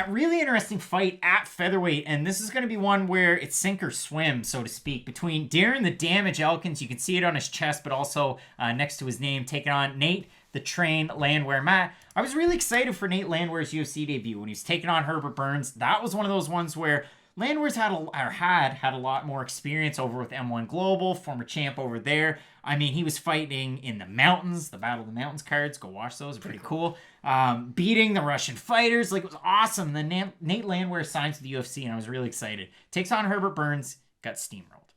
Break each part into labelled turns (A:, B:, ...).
A: Really interesting fight at featherweight, and this is going to be one where it's sink or swim, so to speak, between Darren the Damage Elkins. You can see it on his chest, but also next to his name, taking on Nate the Train Landwehr. Matt, I was really excited for Nate Landwehr's UFC debut when he was taking on Herbert Burns. That was one of those ones where Landwehr's had a lot more experience over with M1 Global, former champ over there. I mean, he was fighting in the mountains, the Battle of the Mountains cards. Go watch those. Pretty cool. Beating the Russian fighters. Like, it was awesome. Then Nate Landwehr signs to the UFC, and I was really excited. Takes on Herbert Burns. Got steamrolled.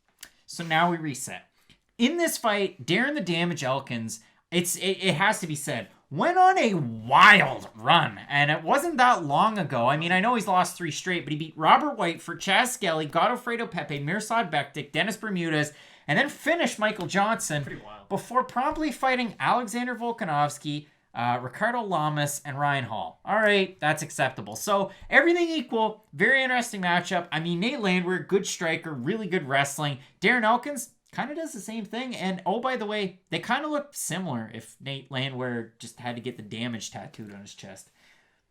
A: So now we reset. In this fight, Darren the Damage Elkins, it has to be said, went on a wild run, and it wasn't that long ago. I mean, I know he's lost 3 straight, but he beat Robert White, Chaz Skelly, Godofredo Pepe, Mirsad Bektic, Dennis Bermudez, and then finished Michael Johnson before promptly fighting Alexander Volkanovski, Ricardo Lamas, and Ryan Hall. All right, that's acceptable. So everything equal, very interesting matchup. I mean, Nate Landwehr, good striker, really good wrestling. Darren Elkins kind of does the same thing. And oh, by the way, they kind of look similar if Nate Landwehr just had to get the damage tattooed on his chest.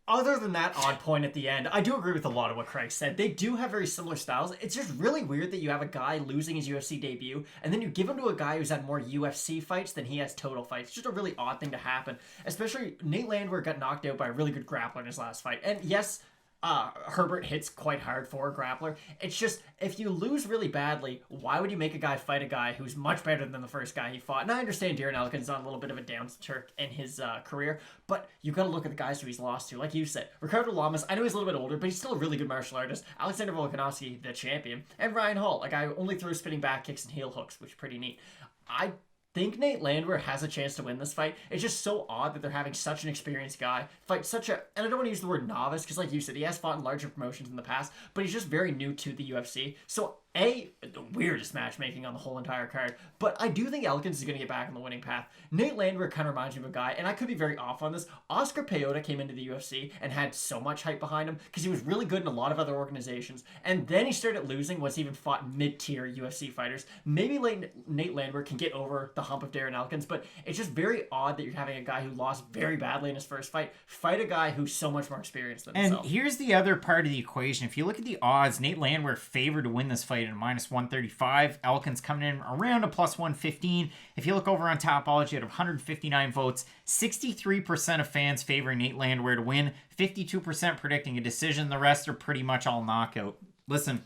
B: Other than that odd point at the end, I do agree with a lot of what Craig said. They do have very similar styles. It's just really weird that you have a guy losing his UFC debut, and then you give him to a guy who's had more UFC fights than he has total fights. It's just a really odd thing to happen. Especially, Nate Landwehr got knocked out by a really good grappler in his last fight. And yes, Herbert hits quite hard for a grappler. It's just, if you lose really badly, why would you make a guy fight a guy who's much better than the first guy he fought? And I understand Darren Elkins on a little bit of a downturn in his career, but you got to look at the guys who he's lost to. Like you said, Ricardo Lamas, I know he's a little bit older, but he's still a really good martial artist. Alexander Volkanovski, the champion, and Ryan Hall, a guy who only throws spinning back kicks and heel hooks, which is pretty neat. I think Nate Landwehr has a chance to win this fight. It's just so odd that they're having such an experienced guy fight such a, and I don't want to use the word novice, because like you said, he has fought in larger promotions in the past, but he's just very new to the UFC. So the weirdest matchmaking on the whole entire card. But I do think Elkins is going to get back on the winning path. Nate Landwehr kind of reminds me of a guy, and I could be very off on this. Oscar Peota came into the UFC and had so much hype behind him because he was really good in a lot of other organizations. And then he started losing once he even fought mid-tier UFC fighters. Maybe Nate Landwehr can get over the hump of Darren Elkins, but it's just very odd that you're having a guy who lost very badly in his first fight a guy who's so much more experienced than himself.
A: And here's the other part of the equation. If you look at the odds, Nate Landwehr favored to win this fight at -135. Elkins coming in around a +115. If you look over on Topology, out of 159 votes, 63% of fans favoring Nate Landwehr to win, 52% predicting a decision. The rest are pretty much all knockout. Listen,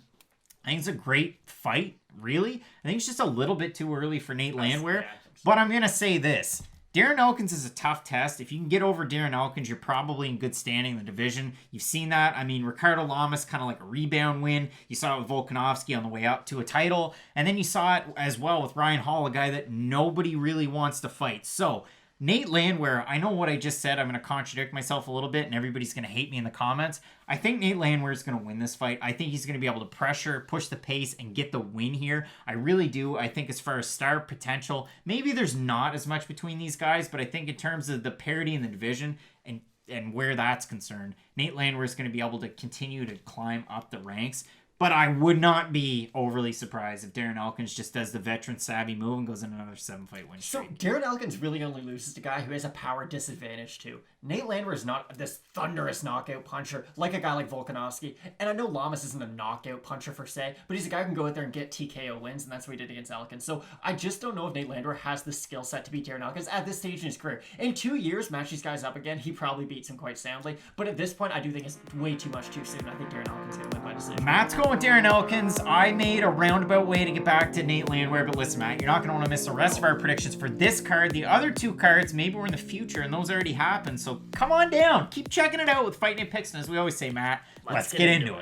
A: I think it's a great fight, really. I think it's just a little bit too early for Nate Landwehr. But I'm going to say this. Darren Elkins is a tough test. If you can get over Darren Elkins, you're probably in good standing in the division. You've seen that. I mean, Ricardo Lamas, kind of like a rebound win. You saw it with Volkanovski on the way up to a title. And then you saw it as well with Ryan Hall, a guy that nobody really wants to fight. So, Nate Landwehr, I know what I just said. I'm going to contradict myself a little bit, and everybody's going to hate me in the comments. I think Nate Landwehr is going to win this fight. I think he's going to be able to pressure, push the pace, and get the win here. I really do. I think as far as star potential, maybe there's not as much between these guys, but I think in terms of the parity in the division and where that's concerned, Nate Landwehr is going to be able to continue to climb up the ranks. But I would not be overly surprised if Darren Elkins just does the veteran savvy move and goes in another 7-fight win streak.
B: So Darren Elkins really only loses to a guy who has a power disadvantage too. Nate Landwehr is not this thunderous knockout puncher like a guy like Volkanovski. And I know Lamas isn't a knockout puncher per se, but he's a guy who can go out there and get TKO wins, and that's what he did against Elkins. So I just don't know if Nate Landwehr has the skill set to beat Darren Elkins at this stage in his career. In 2 years, match these guys up again, he probably beats him quite soundly. But at this point, I do think it's way too much too soon. I think Darren Elkins is going to win by decision.
A: Matt's going with Darren Elkins. I made a roundabout way to get back to Nate Landwehr, but listen, Matt, you're not going to want to miss the rest of our predictions for this card. The other 2 cards, maybe we're in the future, and those already happened. So come on down. Keep checking it out with Fight Night Picks, and as we always say, Matt, let's get into it.